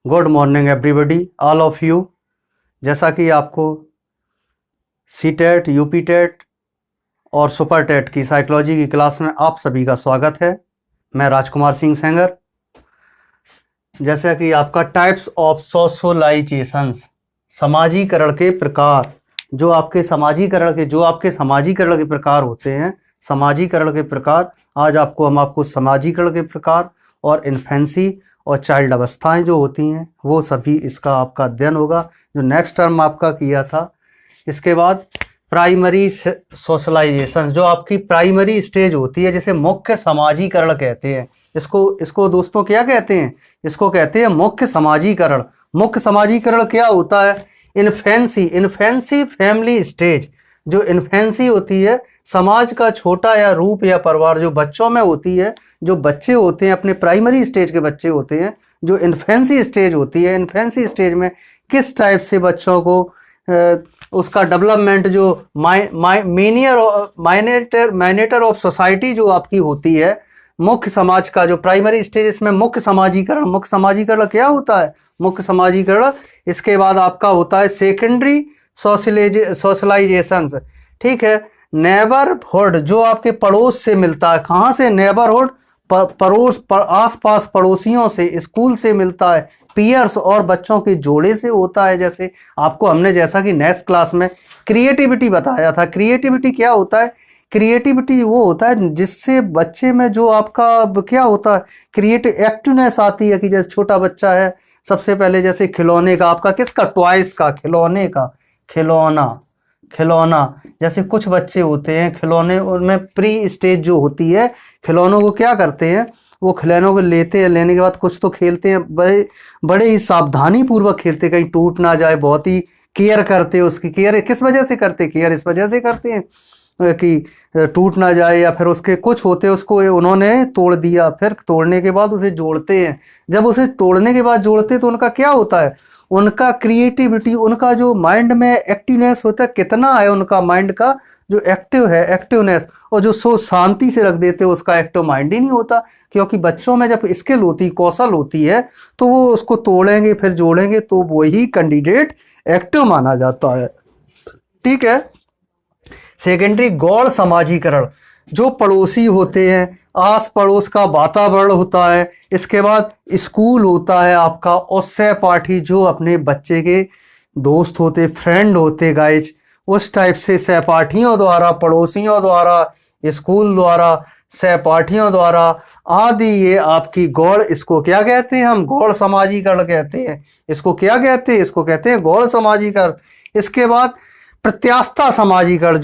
Good morning everybody, all of you. जैसा कि आपको सी टेट, यूपी टेट और सुपर टेट की साइकोलॉजी की क्लास में आप सभी का स्वागत है। मैं राजकुमार सिंह सेंगर। जैसा कि आपका टाइप्स ऑफ सोशलाइजेशंस, समाजीकरण के प्रकार, जो आपके समाजीकरण के प्रकार होते हैं, समाजीकरण के प्रकार। आज हम आपको समाजीकरण के प्रकार और इन्फेंसी और चाइल्ड अवस्थाएं जो होती हैं वो सभी इसका आपका अध्ययन होगा, जो नेक्स्ट टर्म आपका किया था। इसके बाद प्राइमरी सोशलाइजेशन, जो आपकी प्राइमरी स्टेज होती है, जिसे मुख्य समाजीकरण कहते हैं। इसको दोस्तों क्या कहते हैं? इसको कहते हैं मुख्य समाजीकरण। मुख्य समाजीकरण क्या होता है? Infancy family stage. जो इन्फेंसी होती है, समाज का छोटा या रूप या परिवार जो बच्चों में होती है, जो बच्चे होते हैं अपने प्राइमरी स्टेज के बच्चे होते हैं, जो इन्फेंसी स्टेज होती है। इन्फेंसी स्टेज में किस टाइप से बच्चों को उसका डेवलपमेंट, जो माइनेटर ऑफ सोसाइटी जो आपकी होती है, मुख्य समाज का जो प्राइमरी स्टेज, इसमें मुख्य समाजीकरण क्या होता है? मुख्य समाजीकरण। इसके बाद आपका होता है सेकेंडरी सोशलाइजेशंस। ठीक है। नेबरहुड, जो आपके पड़ोस से मिलता है। कहाँ से? नेबरहुड, आसपास पड़ोसियों से, स्कूल से मिलता है। पीयर्स और बच्चों के जोड़े से होता है। जैसे आपको हमने, जैसा कि नेक्स्ट क्लास में क्रिएटिविटी बताया था। क्रिएटिविटी क्या होता है? क्रिएटिविटी वो होता है जिससे बच्चे में जो आपका क्या होता है, क्रिएटिव एक्टिवनेस आती है। कि जैसे छोटा बच्चा है, सबसे पहले जैसे खिलौने का, आपका किसका? टॉयज का, खिलौने का, खिलौना। जैसे कुछ बच्चे होते हैं खिलौने, उनमें प्री स्टेज जो होती है, खिलौनों को क्या करते हैं, वो खिलौनों को लेते हैं। लेने के बाद कुछ तो खेलते हैं, बड़े ही सावधानी पूर्वक खेलते हैं, कहीं टूट ना जाए। बहुत ही केयर करते हैं। उसकी केयर किस वजह से करते हैं? केयर इस वजह से करते हैं कि टूट ना जाए, या फिर उसके कुछ होते हैं उसको उन्होंने तोड़ दिया, फिर तोड़ने के बाद उसे जोड़ते हैं। जब उसे तोड़ने के बाद जोड़ते हैं तो उनका क्या होता है? उनका क्रिएटिविटी, उनका जो माइंड में एक्टिवनेस होता है, कितना है उनका माइंड का जो एक्टिव है, एक्टिवनेस। और जो सोच शांति से रख देते हैं, उसका एक्टिव माइंड ही नहीं होता। क्योंकि बच्चों में जब स्किल होती, कौशल होती है, तो वो उसको तोड़ेंगे फिर जोड़ेंगे, तो वही कैंडिडेट एक्टिव माना जाता है। ठीक है। सेकेंडरी गौड़ समाजीकरण, जो पड़ोसी होते हैं, आस पड़ोस का वातावरण होता है। इसके बाद स्कूल होता है आपका, और सहपाठी जो अपने बच्चे के दोस्त होते, फ्रेंड होते गाइज, उस टाइप से सहपाठियों द्वारा, पड़ोसियों द्वारा, स्कूल द्वारा, सहपाठियों द्वारा आदि, ये आपकी गौड़, इसको क्या कहते हैं? हम गौड़ समाजीकरण कहते हैं। इसको क्या कहते हैं? इसको कहते हैं गौड़ समाजीकरण। इसके बाद प्रत्यास्था समाजीकरण,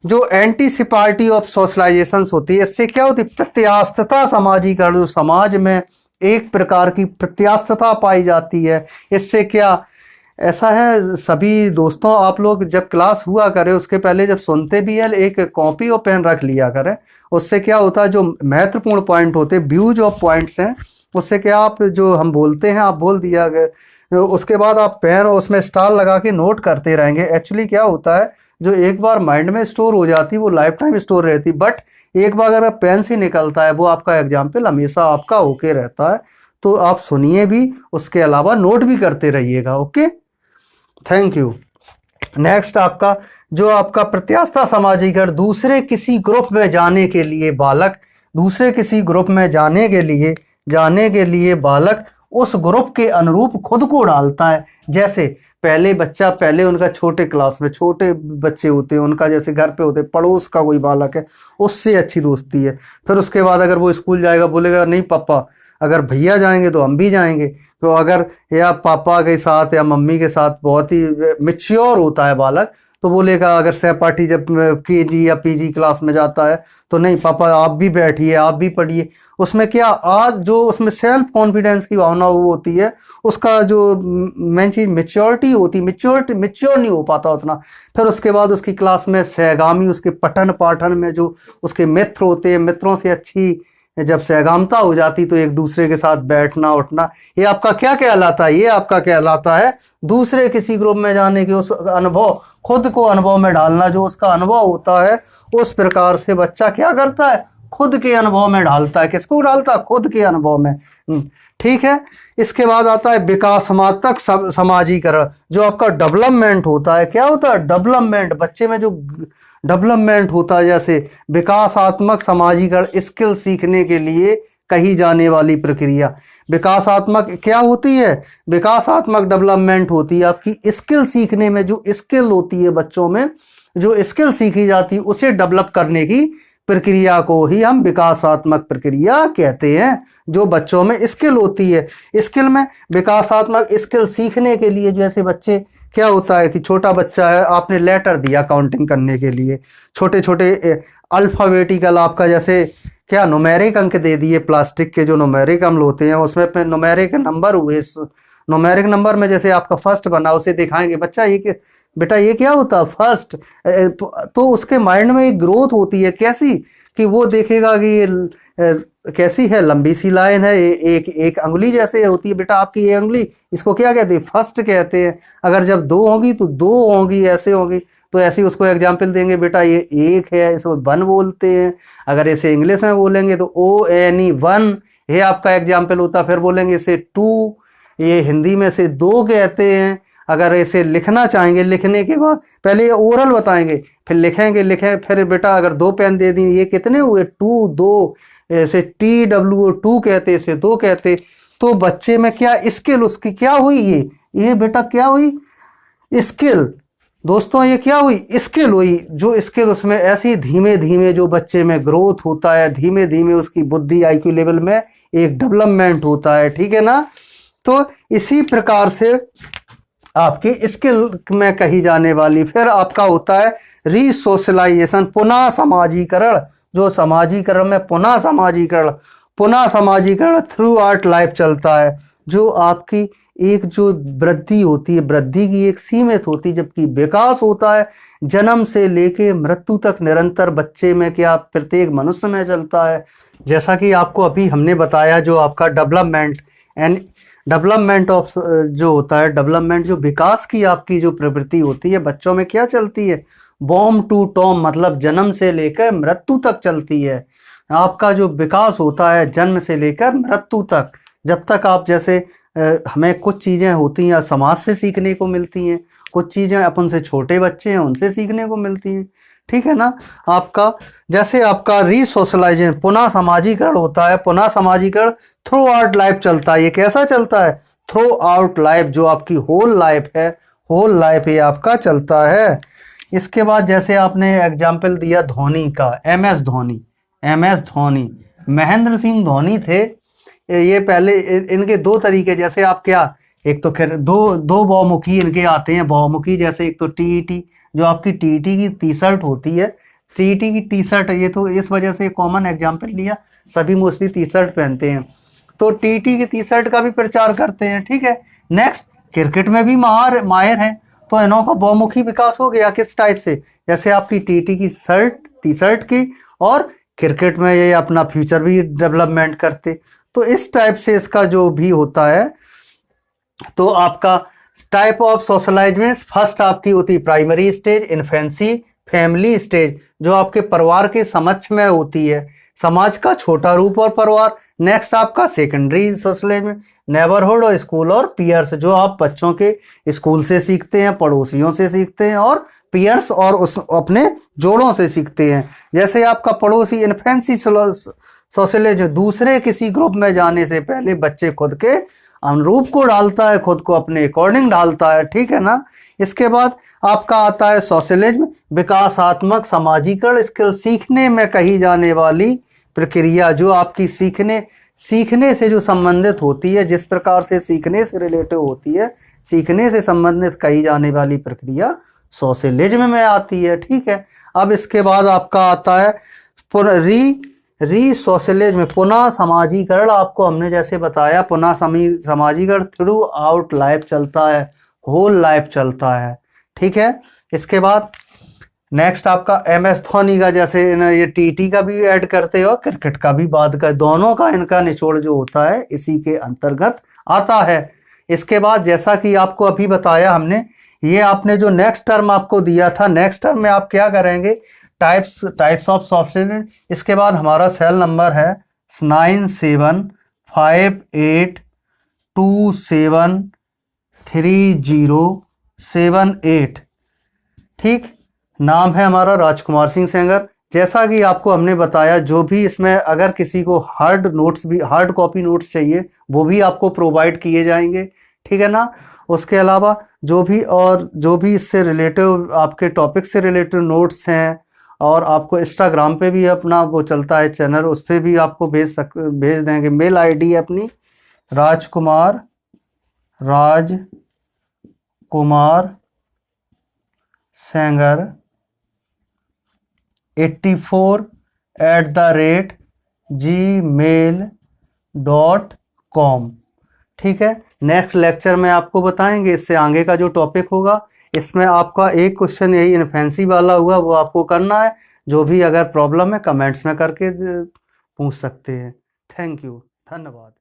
जो एंटीसिपार्टी ऑफ सोशलाइजेशन होती है। इससे क्या होती है? प्रत्यास्थता समाजीकरण, जो समाज में एक प्रकार की प्रत्यास्थता पाई जाती है। इससे क्या ऐसा है, सभी दोस्तों, आप लोग जब क्लास हुआ करें उसके पहले जब सुनते भी हैं, एक कॉपी और पेन रख लिया करें। उससे क्या होता है, जो महत्वपूर्ण पॉइंट होते हैं, व्यूज ऑफ पॉइंट्स हैं, उससे क्या, आप जो हम बोलते हैं आप बोल दिया गया, उसके बाद आप पेन और उसमें स्टार लगा के नोट करते रहेंगे। एक्चुअली क्या होता है, जो एक बार माइंड में स्टोर हो जाती है वो लाइफ टाइम स्टोर रहती, बट एक बार अगर पेन से निकलता है, वो आपका एग्जाम्पल हमेशा आपका होके रहता है। तो आप सुनिए भी, उसके अलावा नोट भी करते रहिएगा। Okay, thank you. नेक्स्ट आपका, जो आपका प्रत्यास्था समाजीकरण, दूसरे किसी ग्रुप में जाने के लिए बालक, दूसरे किसी ग्रुप में जाने के लिए बालक उस ग्रुप के अनुरूप खुद को डालता है। जैसे पहले उनका छोटे क्लास में छोटे बच्चे होते हैं, उनका जैसे घर पे होते, पड़ोस का कोई बालक है, उससे अच्छी दोस्ती है। फिर उसके बाद अगर वो स्कूल जाएगा, बोलेगा नहीं पापा, अगर भैया जाएंगे तो हम भी जाएंगे। तो अगर या पापा के साथ या मम्मी के साथ बहुत ही मैच्योर होता है बालक, तो बोलेगा, अगर सहपाठी जब केजी या पीजी क्लास में जाता है, तो नहीं पापा आप भी बैठिए, आप भी पढ़िए। उसमें क्या, आज जो उसमें सेल्फ कॉन्फिडेंस की भावना वो होती है, उसका जो मेन चीज मैच्योरिटी होती, मैच्योर नहीं हो पाता उतना। फिर उसके बाद उसकी क्लास में सहगामी, उसके पठन पाठन में जो उसके मित्र होते हैं, मित्रों से अच्छी जब सहगामता हो जाती, तो एक दूसरे के साथ बैठना उठना, ये आपका क्या कहलाता है? ये आपका कहलाता है दूसरे किसी ग्रुप में जाने के उस अनुभव, खुद को अनुभव में डालना। जो उसका अनुभव होता है, उस प्रकार से बच्चा क्या करता है? खुद के अनुभव में डालता है। किसको डालता है? खुद के अनुभव में। ठीक है। इसके बाद आता है विकासात्मक समाजीकरण, जो आपका डेवलपमेंट होता है। क्या होता है? डेवलपमेंट, बच्चे में जो डेवलपमेंट होता है, जैसे विकासात्मक समाजीकरण, स्किल सीखने के लिए कही जाने वाली प्रक्रिया। विकासात्मक क्या होती है? विकासात्मक डेवलपमेंट होती है आपकी स्किल सीखने में, जो स्किल होती है बच्चों में, जो स्किल सीखी जाती है उसे डेवलप करने की प्रक्रिया को ही हम विकासात्मक प्रक्रिया कहते हैं। जो बच्चों में स्किल होती है, स्किल में विकासात्मक स्किल सीखने के लिए, जैसे बच्चे, क्या होता है कि छोटा बच्चा है, आपने लेटर दिया काउंटिंग करने के लिए, छोटे छोटे अल्फ़ाबेटिकल आपका जैसे क्या न्यूमेरिक अंक दे दिए, प्लास्टिक के जो न्यूमेरिक अंक होते हैं उसमें न्यूमेरिक नंबर हुए, न्यूमेरिक नंबर में जैसे आपका फर्स्ट बना, उसे दिखाएंगे बच्चा ये बेटा ये क्या होता है फर्स्ट, तो उसके माइंड में एक ग्रोथ होती है कैसी, कि वो देखेगा कि ये कैसी है, लंबी सी लाइन है, एक एक अंगुली जैसे होती है बेटा आपकी ये अंगुली, इसको क्या कहते हैं? फर्स्ट कहते हैं। अगर जब दो होगी तो दो होंगी, ऐसे होंगी, तो ऐसे उसको एग्जाम्पल देंगे बेटा ये एक है, इसको वन बोलते हैं। अगर इसे इंग्लिश में बोलेंगे तो ONE वन, ये आपका एग्जाम्पल होता है। फिर बोलेंगे इसे टू, ये हिंदी में से दो कहते हैं। अगर इसे लिखना चाहेंगे, लिखने के बाद पहले ये ओरल बताएंगे, फिर लिखेंगे, फिर बेटा अगर दो पेन दे दी, ये कितने हुए? टू, दो, ऐसे TWO टू कहते, इसे दो कहते। तो बच्चे में क्या स्किल उसकी क्या हुई? ये बेटा क्या हुई? स्किल। दोस्तों ये क्या हुई? स्किल हुई। जो स्किल उसमें ऐसी धीमे धीमे जो बच्चे में ग्रोथ होता है, धीमे धीमे उसकी बुद्धि IQ लेवल में एक डेवलपमेंट होता है, ठीक है ना। तो इसी प्रकार से आपकी स्किल में कही जाने वाली, फिर आपका होता है रीसोशलाइजेशन, पुनः समाजीकरण। जो समाजीकरण में पुनः समाजीकरण थ्रू आउट लाइफ चलता है। जो आपकी एक जो वृद्धि होती है, वृद्धि की एक सीमित होती है, जबकि विकास होता है जन्म से लेके मृत्यु तक निरंतर बच्चे में, क्या प्रत्येक मनुष्य में चलता है। जैसा कि आपको अभी हमने बताया, जो आपका डेवलपमेंट एंड डेवलपमेंट ऑफ जो होता है, डेवलपमेंट जो विकास की आपकी जो प्रवृत्ति होती है बच्चों में क्या चलती है? बॉर्न टू टॉम, मतलब जन्म से लेकर मृत्यु तक चलती है। आपका जो विकास होता है जन्म से लेकर मृत्यु तक, जब तक आप जैसे हमें कुछ चीज़ें होती हैं समाज से सीखने को मिलती हैं, कुछ चीज़ें अपन से छोटे बच्चे हैं उनसे सीखने को मिलती हैं, ठीक है ना। आपका जैसे आपका रीसोशलाइजेशन, पुनः समाजीकरण होता है। पुनः समाजीकरण थ्रू आउट लाइफ चलता है। ये कैसा चलता है? थ्रू आउट लाइफ, जो आपकी होल लाइफ है, होल लाइफ ये आपका चलता है। इसके बाद जैसे आपने एग्जाम्पल दिया धोनी का, MS धोनी, महेंद्र सिंह धोनी थे। ये पहले इनके दो तरीके, जैसे आप क्या, एक तो खैर दो बहुमुखी इनके आते हैं, बहुमुखी जैसे एक तो TET, जो आपकी TET की टी-शर्ट होती है, TET की टी-शर्ट, ये तो इस वजह से कॉमन एग्जाम्पल लिया, सभी मोस्टली टी-शर्ट पहनते हैं, तो TET की टी-शर्ट का भी प्रचार करते हैं, ठीक है। नेक्स्ट, क्रिकेट में भी माहिर हैं, तो इन्हों का बहुमुखी विकास हो गया। किस टाइप से? जैसे आपकी TET की टी-शर्ट की, और क्रिकेट में ये अपना फ्यूचर भी डेवलपमेंट करते, तो इस टाइप से इसका जो भी होता है। तो आपका टाइप ऑफ सोशलाइजेशन, फर्स्ट आपकी होती है primary stage, infancy, family stage, जो आपके परिवार के समझ में होती है, समाज का छोटा रूप और परिवार। नेक्स्ट आपका सेकेंडरी सोशलाइजेशन, नेबरहुड और स्कूल और पीयर्स, जो आप बच्चों के स्कूल से सीखते हैं, पड़ोसियों से सीखते हैं, और पीयर्स और उस अपने जोड़ों से सीखते हैं। जैसे आपका पड़ोसी, इन्फेंसी सोशलाइजेशन, दूसरे किसी ग्रुप में जाने से पहले बच्चे खुद के अनुरूप को डालता है, खुद को अपने अकॉर्डिंग डालता है, ठीक है ना। इसके बाद आपका आता है सोशलिज्म, विकासात्मक समाजीकरण, स्किल सीखने में कही जाने वाली प्रक्रिया, जो आपकी सीखने से जो संबंधित होती है, जिस प्रकार से सीखने से रिलेटिव होती है, सीखने से संबंधित कही जाने वाली प्रक्रिया सोशलिज्म में आती है, ठीक है। अब इसके बाद आपका आता है रीसोशलाइजेशन में पुनः समाजीकरण। आपको हमने जैसे बताया, पुनः समाजीकरण थ्रू आउट लाइफ चलता है, होल लाइफ चलता है, ठीक है। इसके बाद नेक्स्ट आपका MS धोनी का, जैसे ये TT का भी ऐड करते हो, क्रिकेट का भी बात कर, दोनों का इनका निचोड़ जो होता है इसी के अंतर्गत आता है। इसके बाद जैसा कि आपको अभी बताया हमने, ये आपने जो नेक्स्ट टर्म आपको दिया था, नेक्स्ट टर्म में आप क्या करेंगे? Types of socialisation. इसके बाद हमारा सेल नंबर है 9758 273078। ठीक, नाम है हमारा राजकुमार सिंह सेंगर। जैसा कि आपको हमने बताया, जो भी इसमें अगर किसी को हार्ड नोट्स भी, हार्ड कॉपी नोट्स चाहिए, वो भी आपको प्रोवाइड किए जाएंगे। ठीक है ना। उसके अलावा जो भी इससे रिलेटिव आपके टॉपिक से रिलेटेड नोट्स हैं, और आपको इंस्टाग्राम पे भी अपना वो चलता है चैनल, उस पर भी आपको भेज देंगे। मेल आईडी है अपनी राजकुमार सेंगर 84@gmail.com। ठीक है। नेक्स्ट लेक्चर में आपको बताएंगे इससे आगे का जो टॉपिक होगा। इसमें आपका एक क्वेश्चन यही इन्फेंसी वाला हुआ, वो आपको करना है। जो भी अगर प्रॉब्लम है कमेंट्स में करके पूछ सकते हैं। थैंक यू, धन्यवाद।